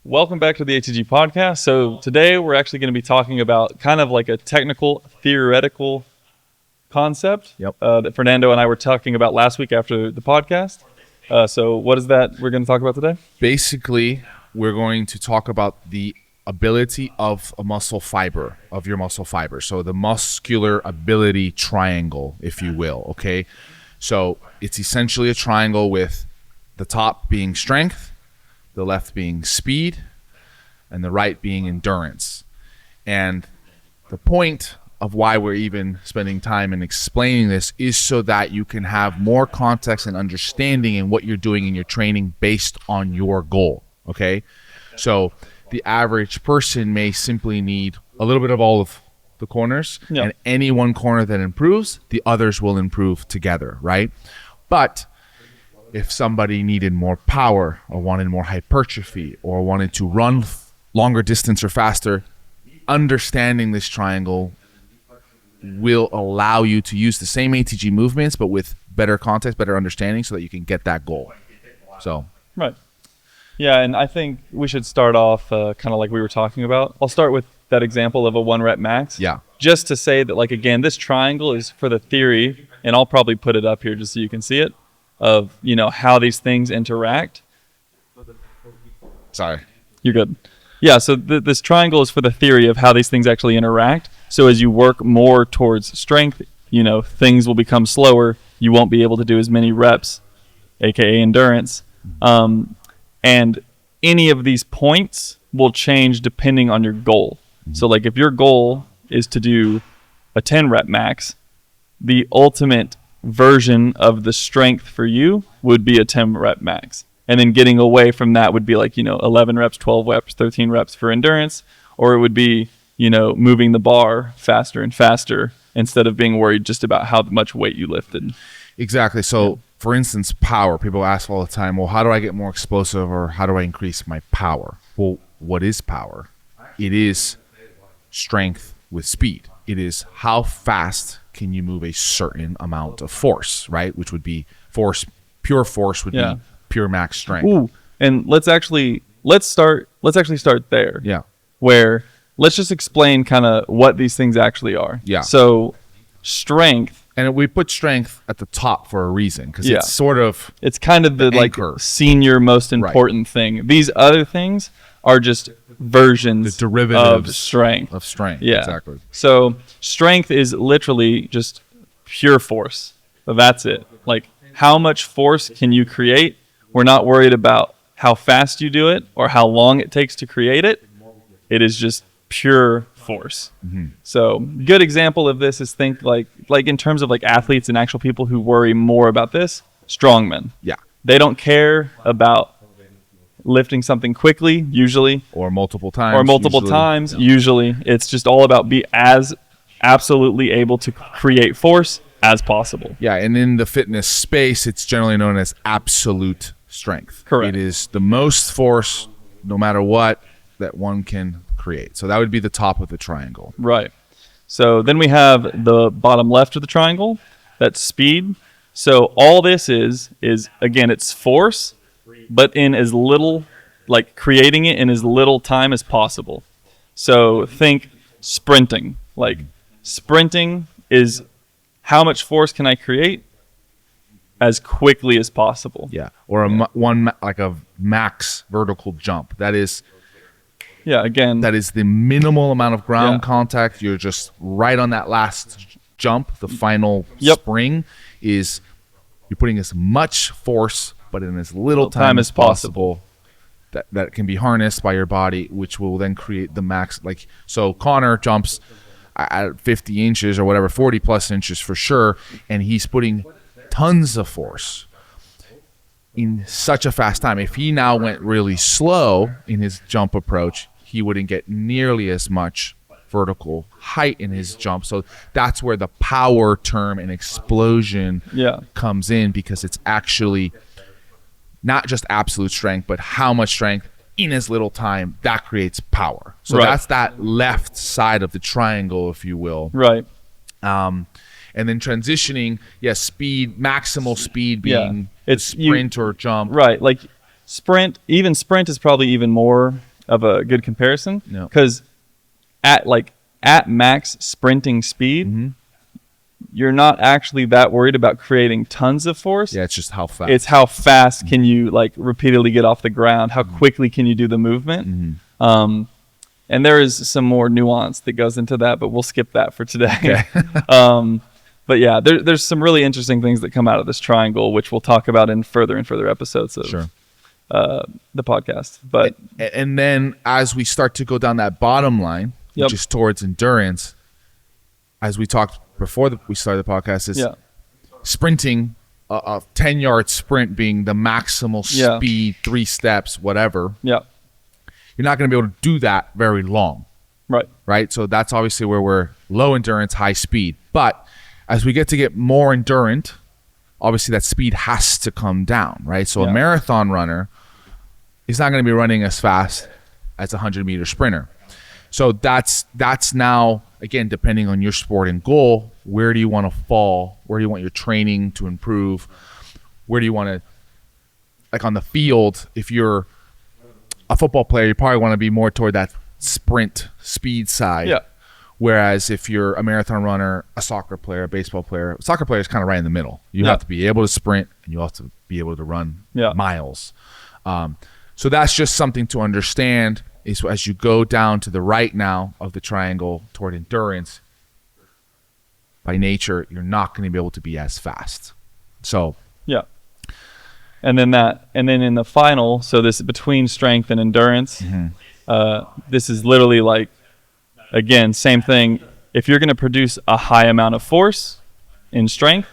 Welcome back to the ATG podcast. So today we're actually going to be talking about kind of like a technical, theoretical concept that Fernando and I were talking about last week after the podcast. So what is that we're going to talk about today? Basically, we're going to talk about the ability of a muscle fiber, of your muscle fiber. So the muscular ability triangle, if you will, okay? So it's essentially a triangle with the top being strength, the left being speed, and the right being endurance. And the point of why we're even spending time in explaining this is so that you can have more context and understanding in what you're doing in your training based on your goal, okay? So the average person may simply need a little bit of all of the corners, and any one corner that improves, the others will improve together, right? But if somebody needed more power or wanted more hypertrophy or wanted to run longer distance or faster, understanding this triangle will allow you to use the same ATG movements but with better context, better understanding, so that you can get that goal. So Right. Yeah, and I think we should start off kind of like we were talking about. I'll start with that example of a 1 rep max. Yeah. Just to say that, like, again, this triangle is for the theory, and I'll probably put it up here just so you can see it, of, you know, how these things interact. Sorry. You're good. Yeah, so this triangle is for the theory of how these things actually interact. So as you work more towards strength, you know, things will become slower. You won't be able to do as many reps, aka endurance. And any of these points will change depending on your goal. So like if your goal is to do a 10 rep max, the ultimate version of the strength for you would be a 10 rep max. And then getting away from that would be like, you know, 11 reps, 12 reps, 13 reps for endurance, or it would be, you know, moving the bar faster and faster instead of being worried just about how much weight you lifted. Exactly. So for instance, power. People ask all the time, well, how do I get more explosive, or how do I increase my power? Well, what is power? It is strength with speed. It is how fast can you move a certain amount of force, right? Which would be force, pure force would be pure max strength. Ooh, and let's actually start there. Yeah. Where let's just explain kind of what these things actually are. Yeah. So strength. And we put strength at the top for a reason, because it's sort of, it's kind of the like senior most important thing. These other things are just versions, the derivatives of strength. Yeah. Exactly. So strength is literally just pure force. That's it. Like, how much force can you create? We're not worried about how fast you do it or how long it takes to create it. It is just pure force. Mm-hmm. So good example of this is think like in terms of like athletes and actual people who worry more about this, strongmen. Yeah. They don't care about lifting something quickly, usually. Or multiple times. Usually. It's just all about be as absolutely able to create force as possible. Yeah, and in the fitness space, it's generally known as absolute strength. Correct. It is the most force, no matter what, that one can create. So that would be the top of the triangle. Right. So then we have the bottom left of the triangle. That's speed. So all this is again, it's force, but in as little, like creating it in as little time as possible. So think sprinting. Like sprinting is how much force can I create as quickly as possible. Yeah. Or like a max vertical jump. That is the minimal amount of ground contact. You're just right on that last jump. The final spring is you're putting as much force but in as little time as possible that can be harnessed by your body, which will then create the max. Like, so Connor jumps at 50 inches or whatever, 40 plus inches for sure, and he's putting tons of force in such a fast time. If he now went really slow in his jump approach, he wouldn't get nearly as much vertical height in his jump. So that's where the power term and explosion comes in, because it's actually not just absolute strength, but how much strength in as little time, that creates power. So that's that left side of the triangle, if you will. Right. And then transitioning, speed, maximal speed being it's sprint or jump. Right. Like sprint is probably even more of a good comparison. No. Because at max sprinting speed, you're not actually that worried about creating tons of force. Yeah, it's just how fast. It's how fast can you like repeatedly get off the ground? How quickly can you do the movement? And there is some more nuance that goes into that, but we'll skip that for today. Okay. But yeah, there's some really interesting things that come out of this triangle, which we'll talk about in further episodes of the podcast. But and then as we start to go down that bottom line, which is towards endurance, as we talked before we started the podcast, is sprinting, a 10-yard sprint being the maximal speed, 3 steps, whatever. Yeah. You're not going to be able to do that very long. Right. So that's obviously where we're low endurance, high speed. But as we get more endurant, obviously that speed has to come down, right? So a marathon runner is not going to be running as fast as a 100-meter sprinter. So that's now, again, depending on your sport and goal, where do you want to fall? Where do you want your training to improve? Where do you want to, like on the field, if you're a football player, you probably want to be more toward that sprint speed side. Yeah. Whereas if you're a marathon runner, a soccer player, a baseball player, a soccer player is kind of right in the middle. You have to be able to sprint and you have to be able to run miles. So that's just something to understand is as you go down to the right now of the triangle toward endurance, by nature, you're not going to be able to be as fast. So and then in the final, so this between strength and endurance, this is literally like, again, same thing. If you're going to produce a high amount of force in strength,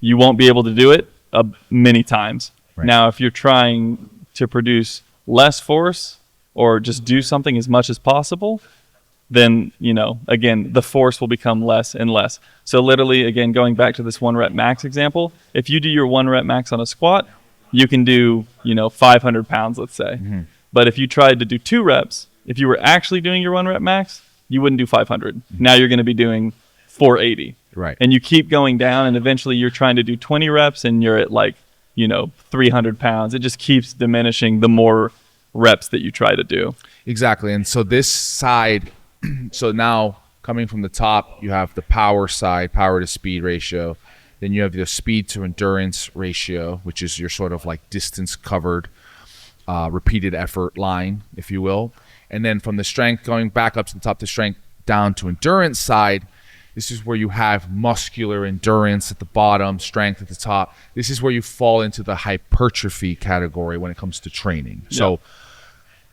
you won't be able to do it many times. Right. Now, if you're trying to produce less force or just do something as much as possible, then, again, the force will become less and less. So literally, again, going back to this 1 rep max example, if you do your 1 rep max on a squat, you can do, 500 pounds, let's say. But if you tried to do 2 reps, if you were actually doing your 1 rep max, you wouldn't do 500. Now you're going to be doing 480. Right. And you keep going down, and eventually you're trying to do 20 reps, and you're at 300 pounds. It just keeps diminishing the more reps that you try to do. Exactly. And so this side, so now coming from the top, you have the power side, power to speed ratio. Then you have the speed to endurance ratio, which is your sort of like distance covered, repeated effort line, if you will. And then from the strength, going back up to the top to strength down to endurance side, this is where you have muscular endurance at the bottom, strength at the top. This is where you fall into the hypertrophy category when it comes to training. So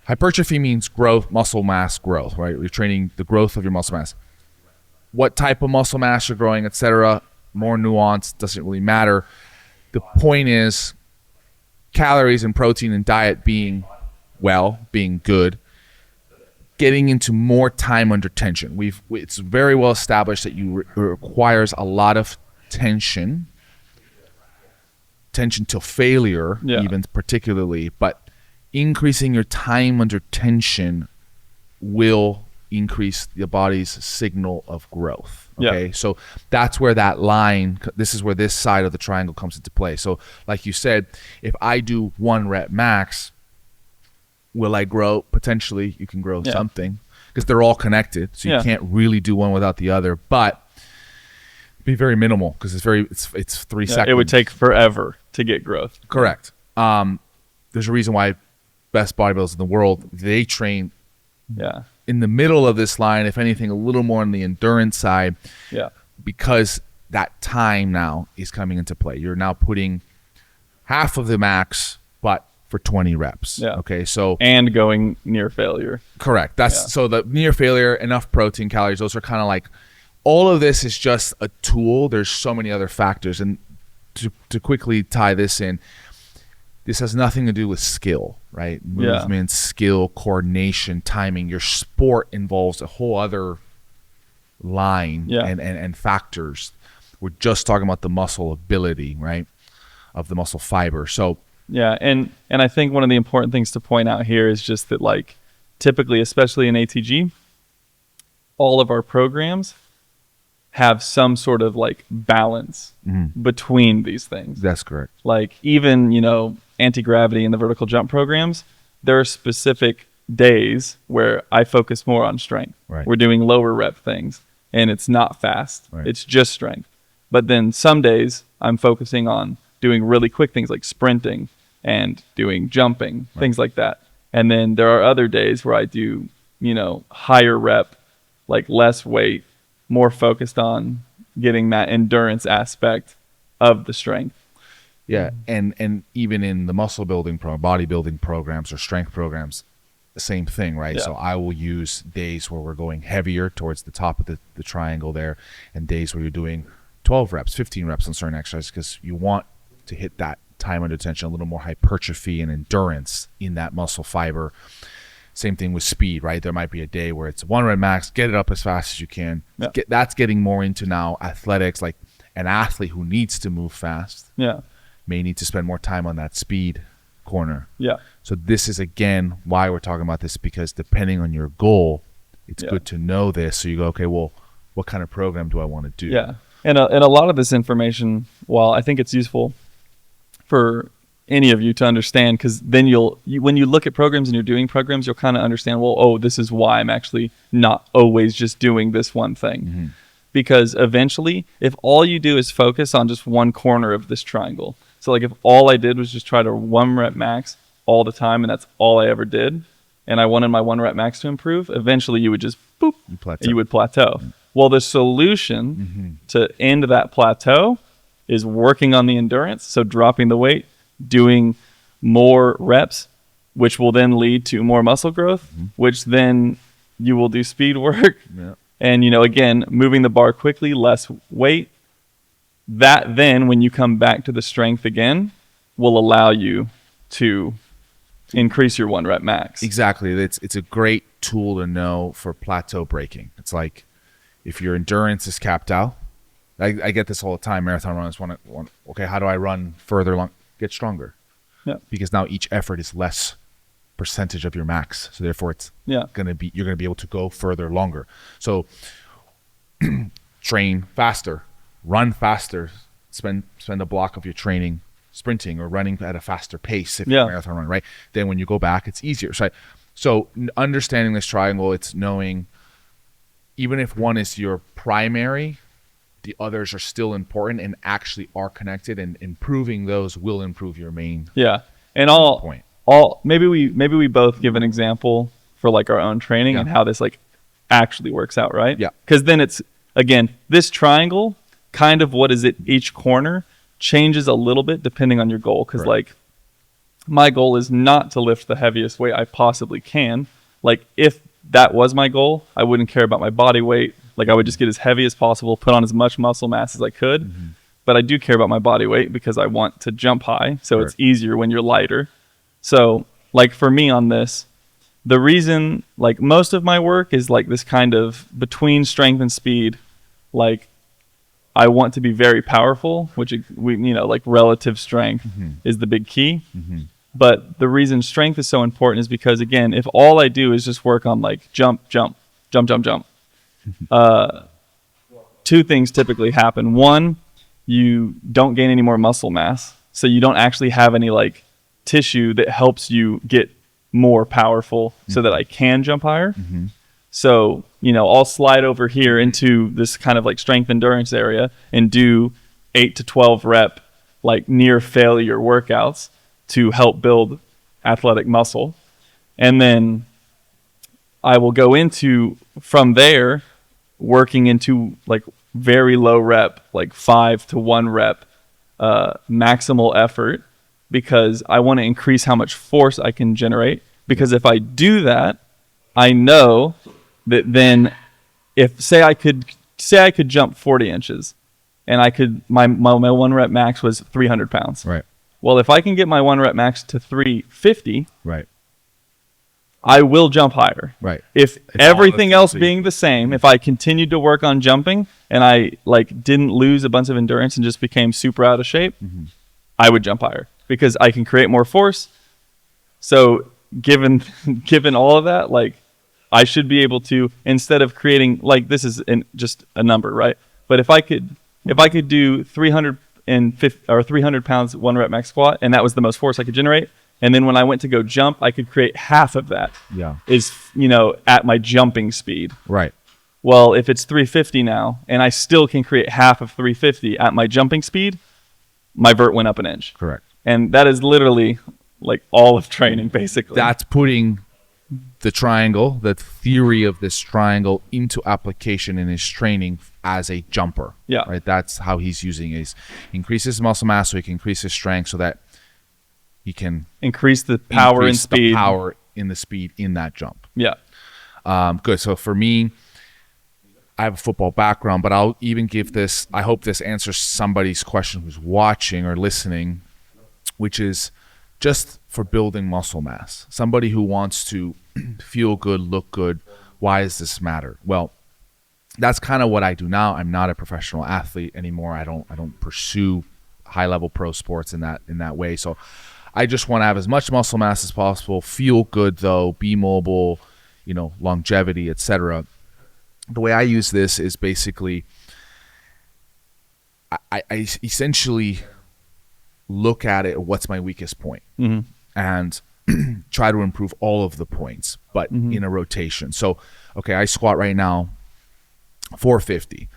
hypertrophy means growth, muscle mass growth, right? You're training the growth of your muscle mass. What type of muscle mass you're growing, etc., more nuanced, doesn't really matter. The point is calories and protein and diet being good, getting into more time under tension. It's very well established that it requires a lot of tension to failure, even particularly, but increasing your time under tension will increase the body's signal of growth. Okay. So that's where that line, this is where this side of the triangle comes into play. So like you said, if I do 1 rep max, will I grow? Potentially, you can grow something because they're all connected. So you can't really do one without the other, but be very minimal because it's 3 seconds. It would take forever to get growth. Correct. There's a reason why best bodybuilders in the world, they train in the middle of this line, if anything, a little more on the endurance side. Because that time now is coming into play. You're now putting half of the max, but for 20 reps. Okay. So and going near failure. Correct. That's so the near failure, enough protein, calories, those are kind of like, all of this is just a tool. There's so many other factors. And to quickly tie this in, this has nothing to do with skill, right? Movement, skill, coordination, timing. Your sport involves a whole other line and factors. We're just talking about the muscle ability, right, of the muscle fiber. So and I think one of the important things to point out here is just that, like, typically, especially in ATG, all of our programs have some sort of like balance between these things. That's correct. Like even, anti-gravity and the vertical jump programs, there are specific days where I focus more on strength. Right. We're doing lower rep things and it's not fast. Right. It's just strength. But then some days I'm focusing on doing really quick things like sprinting and doing jumping, things like that. And then there are other days where I do, higher rep, like less weight, more focused on getting that endurance aspect of the strength. Yeah, and even in the muscle building bodybuilding programs or strength programs, the same thing, right? Yeah. So I will use days where we're going heavier towards the top of the triangle there, and days where you're doing 12 reps, 15 reps on certain exercises, because you want to hit that time under tension, a little more hypertrophy and endurance in that muscle fiber. Same thing with speed, right? There might be a day where it's 1 rep max, get it up as fast as you can. Yeah. That's getting more into now athletics, like an athlete who needs to move fast. Yeah. May need to spend more time on that speed corner. Yeah. So this is, again, why we're talking about this, because depending on your goal, it's good to know this. So you go, okay, well, what kind of program do I want to do? Yeah. And a lot of this information, while I think it's useful for any of you to understand, because then when you look at programs and you're doing programs, you'll kind of understand, well, oh, this is why I'm actually not always just doing this one thing. Mm-hmm. Because eventually, if all you do is focus on just one corner of this triangle, so like if all I did was just try to 1 rep max all the time and that's all I ever did, and I wanted my 1 rep max to improve, eventually you would just boop, you would plateau. Mm-hmm. Well, the solution to end that plateau is working on the endurance, so dropping the weight, doing more reps, which will then lead to more muscle growth, which then you will do speed work. Yeah. And, again, moving the bar quickly, less weight. That then, when you come back to the strength again, will allow you to increase your 1 rep max. Exactly. It's a great tool to know for plateau breaking. It's like if your endurance is capped out, I get this all the time. Marathon runners want, okay, how do I run further? Get stronger. Yeah. Because now each effort is less percentage of your max. So therefore it's you're going to be able to go further longer. So train faster, run faster, spend a block of your training sprinting or running at a faster pace if you're a marathon runner, right? Then when you go back, it's easier. So understanding this triangle, it's knowing even if one is your primary, the others are still important and actually are connected, and improving those will improve your main and point. Maybe we both give an example for like our own training and how this like actually works out, right? Yeah. Because then it's, again, this triangle, kind of what is it, each corner changes a little bit depending on your goal. Because like my goal is not to lift the heaviest weight I possibly can. Like if that was my goal, I wouldn't care about my body weight. Like I would just get as heavy as possible, put on as much muscle mass as I could. Mm-hmm. But I do care about my body weight because I want to jump high. So it's easier when you're lighter. So like for me on this, the reason like most of my work is like this kind of between strength and speed. Like I want to be very powerful, which like relative strength is the big key. Mm-hmm. But the reason strength is so important is because, again, if all I do is just work on like jump, two things typically happen. One, you don't gain any more muscle mass. So you don't actually have any like tissue that helps you get more powerful so that I can jump higher. Mm-hmm. So, I'll slide over here into this kind of like strength endurance area and do 8 to 12 rep, like near failure workouts to help build athletic muscle. And then I will go into, from there, working into like very low rep, like 5 to 1 rep maximal effort, because I want to increase how much force I can generate. Because if I do that, I know that then if say I could jump 40 inches and I could my 1 rep max was 300 pounds. Right. Well, if I can get my 1 rep max to 350, right, I will jump higher. Right. If everything else being the same, if I continued to work on jumping and I like didn't lose a bunch of endurance and just became super out of shape, I would jump higher because I can create more force. So given all of that, like I should be able to, instead of creating, like this is just a number, right? But if I could do 350 or 300 pounds 1 rep max squat and that was the most force I could generate, And then when I went to go jump, I could create half of that. Yeah. Is, at my jumping speed. Right. Well, if it's 350 now, and I still can create half of 350 at my jumping speed, my vert went up an inch. Correct. And that is literally like all of training, basically. That's putting the triangle, the theory of this triangle, into application in his training as a jumper. Yeah. Right. That's how he's using it. He increases muscle mass so he can increase his strength so that he can increase the power and speed. The power in the speed in that jump. Yeah. Good. So for me, I have a football background, but I'll even give this, I hope this answers somebody's question who's watching or listening, which is just for building muscle mass. Somebody who wants to feel good, look good. Why does this matter? Well, that's kind of what I do now. I'm not a professional athlete anymore. I don't pursue high-level pro sports in that way. So I just want to have as much muscle mass as possible, feel good though, be mobile, longevity, etc. The way I use this is basically I essentially look at it, what's my weakest point, and try to improve all of the points, but in a rotation. So, okay, I squat right now 450,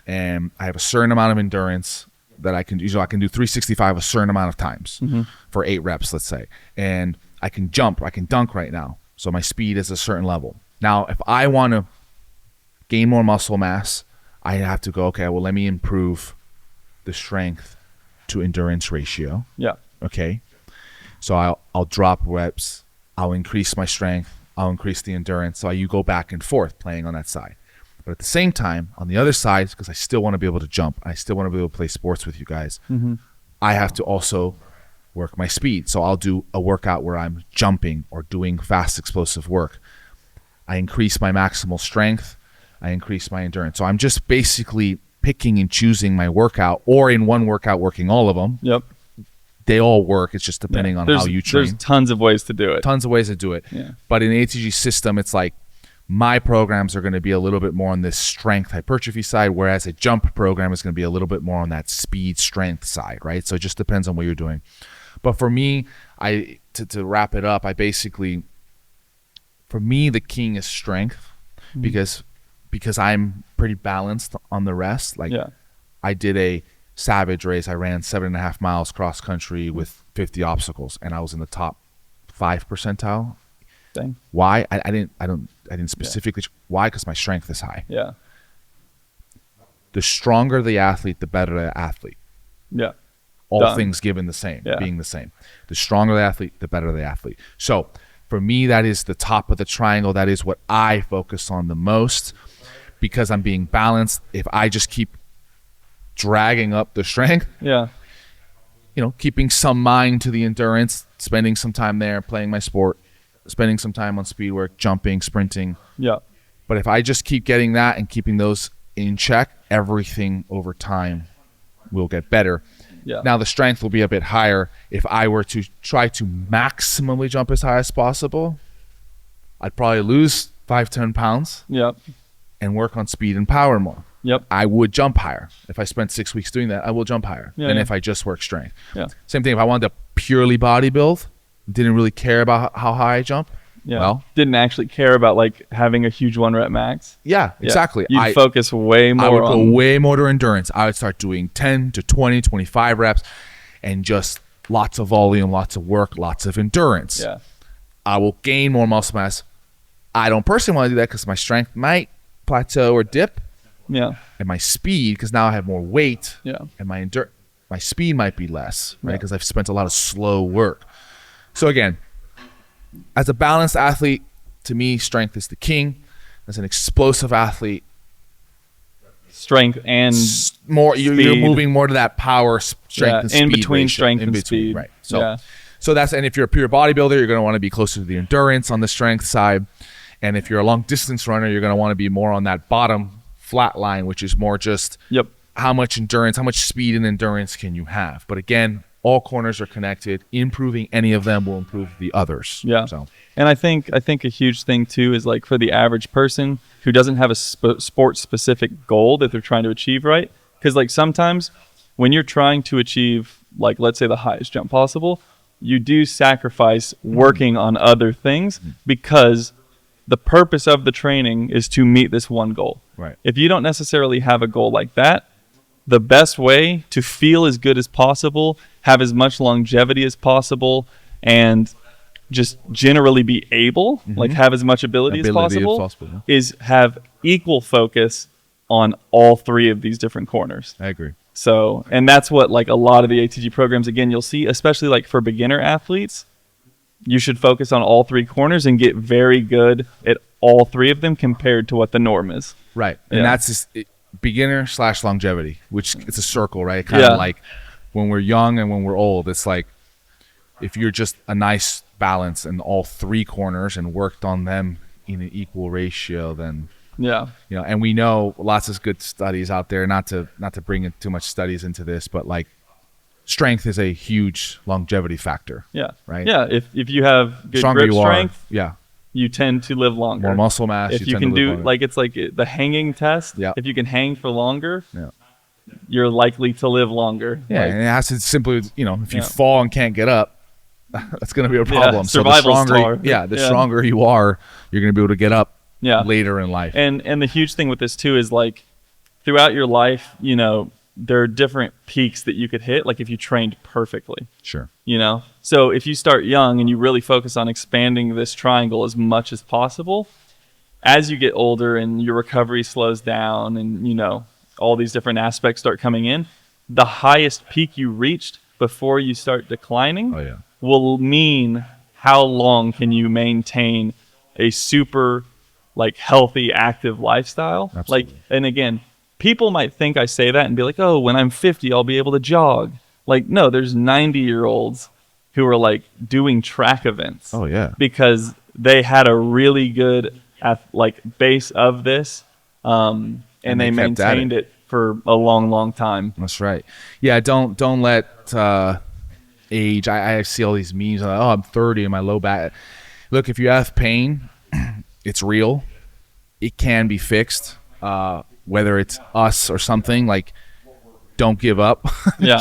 and I have a certain amount of endurance that I can do. I can do 365 a certain amount of times for 8 reps, let's say. And I can jump, I can dunk right now. So my speed is a certain level. Now, if I want to gain more muscle mass, I have to go, okay, well, let me improve the strength to endurance ratio. Yeah. Okay. So I'll drop reps, I'll increase my strength, I'll increase the endurance. So you go back and forth playing on that side. But at the same time, on the other side, because I still want to be able to jump, I still want to be able to play sports with you guys, I have to also work my speed. So I'll do a workout where I'm jumping or doing fast explosive work. I increase my maximal strength, I increase my endurance. So I'm just basically picking and choosing my workout, or in one workout working all of them. Yep. They all work. It's just depending on how you train. There's tons of ways to do it. Tons of ways to do it. Yeah. But in the ATG system, it's like my programs are going to be a little bit more on this strength hypertrophy side, whereas a jump program is going to be a little bit more on that speed strength side, right? So it just depends on what you're doing. But for me, to wrap it up, for me, the king is strength, because I'm pretty balanced on the rest. Like, I did a savage race. I ran 7.5 miles cross country with 50 obstacles, and I was in the top 5 percentile. Dang. Why? I didn't specifically. Why? Because my strength is high. Yeah. The stronger the athlete, the better the athlete. Yeah. All things given the same, being the same. The stronger the athlete, the better the athlete. So for me, that is the top of the triangle. That is what I focus on the most, because I'm being balanced. If I just keep dragging up the strength, keeping some mind to the endurance, spending some time there, playing my sport, spending some time on speed work, jumping, sprinting. Yeah. But if I just keep getting that and keeping those in check, everything over time will get better. Yeah. Now the strength will be a bit higher. If I were to try to maximally jump as high as possible, I'd probably lose 5-10 pounds. Yep. And work on speed and power more. Yep. I would jump higher. If I spent 6 weeks doing that, I will jump higher than if I just work strength. Yeah. Same thing if I wanted to purely bodybuild, didn't really care about how high I jump. Yeah. Well, didn't actually care about like having a huge 1 rep max. Yeah, exactly. You'd focus way more I would go way more to endurance. I would start doing 10 to 20, 25 reps and just lots of volume, lots of work, lots of endurance. Yeah. I will gain more muscle mass. I don't personally want to do that because my strength might plateau or dip. Yeah. And my speed, because now I have more weight. Yeah. And my speed might be less, right? Because I've spent a lot of slow work. So again, as a balanced athlete, to me, strength is the king. As an explosive athlete, strength and more you're moving more to that power, strength, and speed. In between ratio, strength and speed. Right. So that's, and if you're a pure bodybuilder, you're going to want to be closer to the endurance on the strength side. And if you're a long distance runner, you're going to want to be more on that bottom flat line, which is more just how much endurance, how much speed and endurance can you have. But again, all corners are connected. Improving any of them will improve the others. Yeah. So, and I think a huge thing too is like for the average person who doesn't have a sports specific goal that they're trying to achieve, right? Because like sometimes when you're trying to achieve, like let's say the highest jump possible, you do sacrifice working on other things because the purpose of the training is to meet this one goal. Right. If you don't necessarily have a goal like that, the best way to feel as good as possible, have as much longevity as possible, and just generally be able, like have as much ability as possible, yeah. is have equal focus on all three of these different corners. I agree. So, and that's what like a lot of the ATG programs, again, you'll see, especially like for beginner athletes, you should focus on all three corners and get very good at all three of them compared to what the norm is. Right. Yeah. And that's just beginner / longevity, which it's a circle, right? Kind of like when we're young and when we're old, it's like if you're just a nice balance in all three corners and worked on them in an equal ratio, then and we know lots of good studies out there, not to bring in too much studies into this, but like strength is a huge longevity factor. Yeah. Right. Yeah. If you have good Stronger grip you strength, are, you tend to live longer. More muscle mass. If you can do like, it's like the hanging test. Yeah. If you can hang for longer, you're likely to live longer. Yeah. Like, and it has to simply, if you fall and can't get up, that's going to be a problem. So survival the stronger, star. stronger you are, you're going to be able to get up later in life. And the huge thing with this too is like throughout your life, there are different peaks that you could hit, like if you trained perfectly. Sure. So if you start young and you really focus on expanding this triangle as much as possible, as you get older and your recovery slows down and, all these different aspects start coming in, the highest peak you reached before you start declining will mean how long can you maintain a super like healthy, active lifestyle. Absolutely. Like, and again, people might think I say that and be like, oh, when I'm 50, I'll be able to jog. Like, no, there's 90-year-olds who are like doing track events. Oh, yeah. Because they had a really good base of this, and they maintained it for a long, long time. That's right. Yeah, don't let age. I see all these memes. Like, I'm 30 and my low back. Look, if you have pain, it's real. It can be fixed. Whether it's us or something, like, don't give up.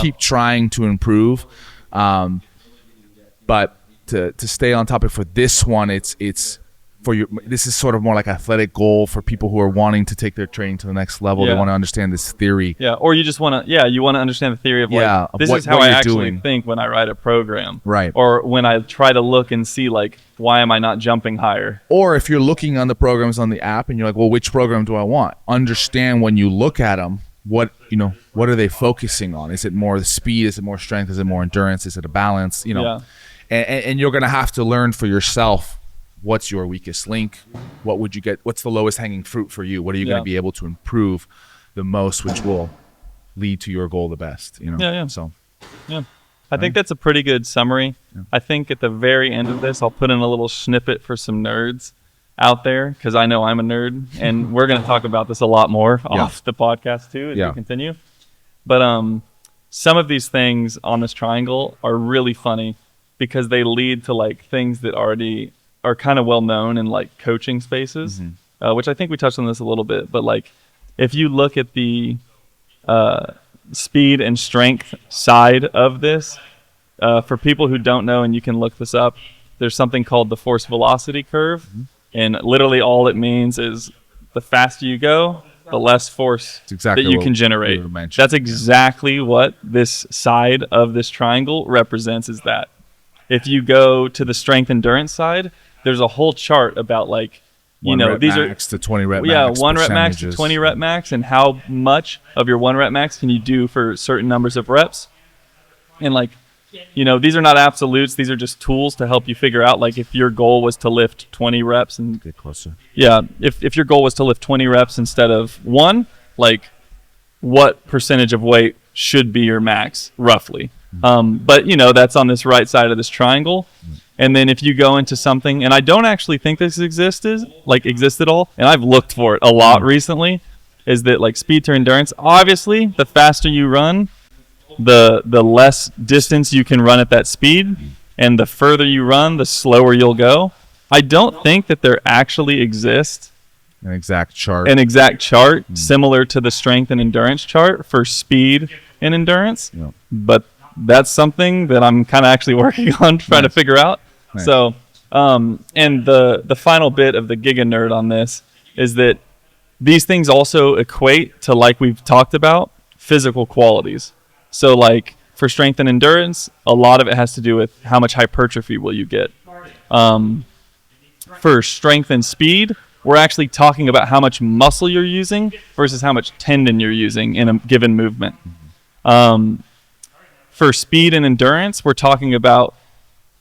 Keep trying to improve. But to stay on topic for this one, it's for you. This is sort of more like athletic goal for people who are wanting to take their training to the next level. They want to understand this theory. Yeah, or you just want to. You want to understand the theory of this is how I actually think when I write a program. Right. Or when I try to look and see like, why am I not jumping higher? Or if you're looking on the programs on the app and you're like, well, which program do I want? Understand when you look at them, what are they focusing on? Is it more the speed? Is it more strength? Is it more endurance? Is it a balance? And you're going to have to learn for yourself what's your weakest link. What would you get? What's the lowest hanging fruit for you? What are you going to be able to improve the most, which will lead to your goal the best? So I think that's a pretty good summary. I think at the very end of this, I'll put in a little snippet for some nerds out there, because I know I'm a nerd, and we're going to talk about this a lot more off the podcast too as we continue. But some of these things on this triangle are really funny because they lead to like things that already are kind of well known in like coaching spaces, which I think we touched on this a little bit. But like if you look at the speed and strength side of this, for people who don't know, and you can look this up, there's something called the force velocity curve. And literally all it means is the faster you go, the less force that you can generate. That's exactly what this side of this triangle represents, is that. If you go to the strength endurance side, there's a whole chart about like, these are to 20 rep max. 1 rep max to 20 rep max, and how much of your 1 rep max can you do for certain numbers of reps. And like, these are not absolutes. These are just tools to help you figure out, like, if your goal was to lift 20 reps and get closer. Yeah. If your goal was to lift 20 reps instead of 1, like, what percentage of weight should be your max roughly? But that's on this right side of this triangle. And then if you go into something, and I don't actually think this exists at all, and I've looked for it a lot recently, is that like speed to endurance, obviously the faster you run, the less distance you can run at that speed, and the further you run, the slower you'll go. I don't think that there actually exists an exact chart similar to the strength and endurance chart for speed and endurance. But that's something that I'm kind of actually working on trying to figure out. Nice. So, and the final bit of the Giga Nerd on this is that these things also equate to, like we've talked about, physical qualities. So like for strength and endurance, a lot of it has to do with how much hypertrophy will you get. For strength and speed, we're actually talking about how much muscle you're using versus how much tendon you're using in a given movement. For speed and endurance, we're talking about,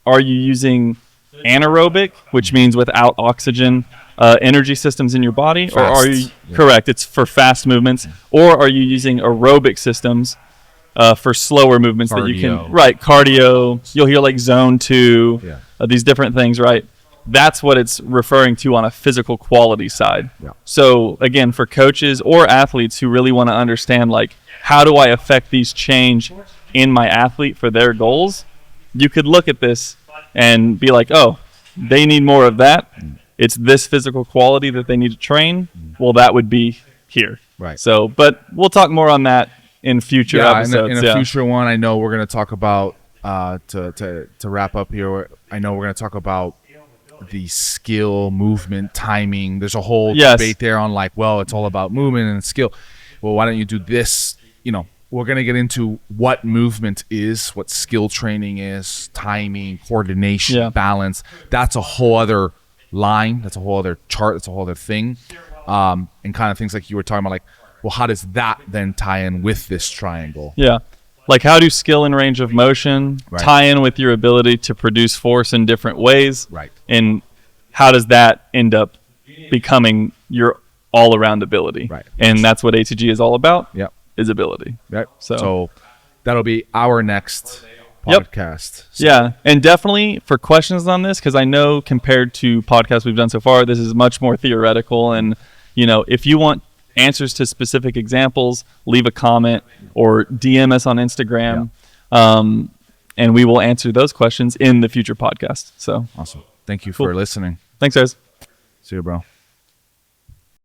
are you using anaerobic, which means without oxygen, energy systems in your body, or are you correct? It's for fast movements, or are you using aerobic systems for slower movements that you can cardio? You'll hear like zone 2, these different things, right? That's what it's referring to on a physical quality side. Yeah. So again, for coaches or athletes who really want to understand, like, how do I affect these change in my athlete for their goals, you could look at this and be like, oh, they need more of that. It's this physical quality that they need to train. Well, that would be here. Right. So, but we'll talk more on that in future episodes. In a future one, I know we're going to talk about, to wrap up here, I know we're going to talk about the skill, movement, timing. There's a whole debate there on like, well, it's all about movement and skill. Well, why don't you do this? You know, we're going to get into what movement is, what skill training is, timing, coordination, balance. That's a whole other line. That's a whole other chart. That's a whole other thing. And kind of things like you were talking about, like, well, how does that then tie in with this triangle? Yeah. Like, how do skill and range of motion tie in with your ability to produce force in different ways? Right. And how does that end up becoming your all-around ability? Right. And that's what ATG is all about, Yep. is ability. Right. So So that'll be our next podcast. So yeah, and definitely for questions on this, because I know compared to podcasts we've done so far, this is much more theoretical. And, you know, if you want answers to specific examples, leave a comment or DM us on Instagram, and we will answer those questions in the future podcast. So awesome. Thank you for listening. Thanks, guys. See you, bro.